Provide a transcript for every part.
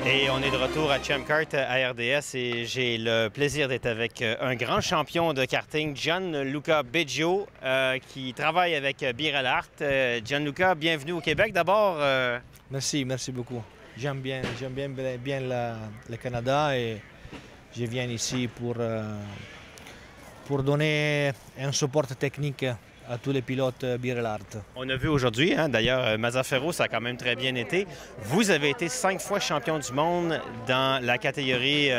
Et on est de retour à Champ Kart à RDS et j'ai le plaisir d'être avec un grand champion de karting, Gianluca Beggio, qui travaille avec Birel Art. Gianluca, bienvenue au Québec. D'abord... Merci beaucoup. J'aime bien le Canada et je viens ici pour donner un support technique à tous les pilotes Birel Art. On a vu aujourd'hui, d'ailleurs, Mazzaferro, ça a quand même très bien été. Vous avez été 5 fois champion du monde dans la catégorie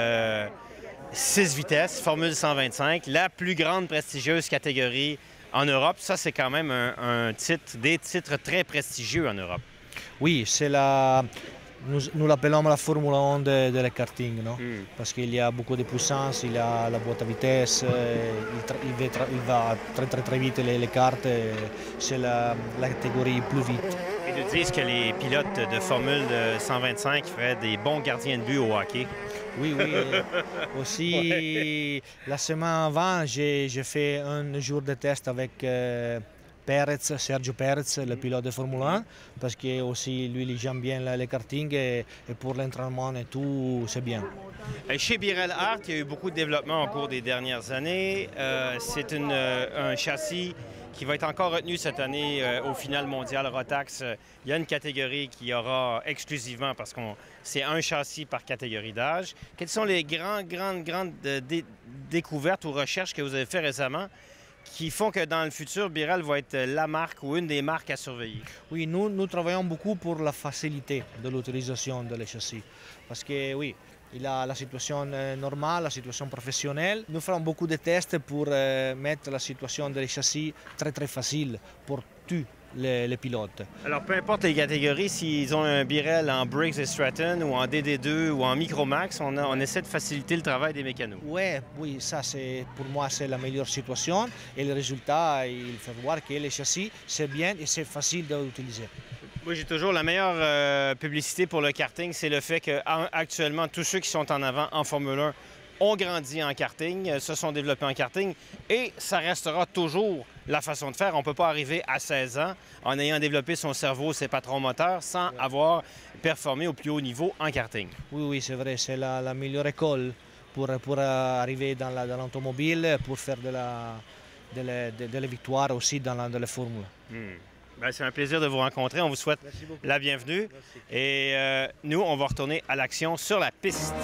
6 vitesses, Formule 125, la plus grande prestigieuse catégorie en Europe. Ça, c'est quand même des titres très prestigieux en Europe. Oui, nous l'appelons la Formule 1 de la karting, non? Parce qu'il y a beaucoup de puissance, il y a la boîte à vitesse, il va très vite les cartes, c'est la catégorie plus vite. Ils nous disent que les pilotes de Formule 125 feraient des bons gardiens de but au hockey. Oui. Aussi, la semaine avant, j'ai fait un jour de test avec Sergio Pérez, le pilote de Formule 1, parce que aussi lui il aime bien le karting et pour l'entraînement et tout, c'est bien. Chez Birel Art, il y a eu beaucoup de développement au cours des dernières années. C'est un châssis qui va être encore retenu cette année au final mondial Rotax. Il y a une catégorie qui aura exclusivement, parce que c'est un châssis par catégorie d'âge. Quelles sont les grandes découvertes ou recherches que vous avez faites récemment qui font que dans le futur, Birel va être la marque ou une des marques à surveiller? Oui, nous travaillons beaucoup pour la facilité de l'utilisation de les châssis. Parce que oui, il a la situation normale, la situation professionnelle. Nous ferons beaucoup de tests pour mettre la situation des châssis très facile pour tous les pilotes. Alors, peu importe les catégories, s'ils ont un Birel en Briggs et Stratton ou en DD2 ou en Micromax, on essaie de faciliter le travail des mécanos. Oui, ça pour moi c'est la meilleure situation et le résultat, il fait voir que les châssis c'est bien et c'est facile d'utiliser. Moi, j'ai toujours la meilleure publicité pour le karting, c'est le fait qu'actuellement, tous ceux qui sont en avant en Formule 1 ont grandi en karting, se sont développés en karting et ça restera toujours la façon de faire. On ne peut pas arriver à 16 ans en ayant développé son cerveau, ses patrons moteurs, sans avoir performé au plus haut niveau en karting. Oui, c'est vrai, c'est la meilleure école pour arriver dans l'automobile, pour faire de la victoire aussi dans la Formule. C'est un plaisir de vous rencontrer. On vous souhaite la bienvenue. Merci. Et nous, on va retourner à l'action sur la piste.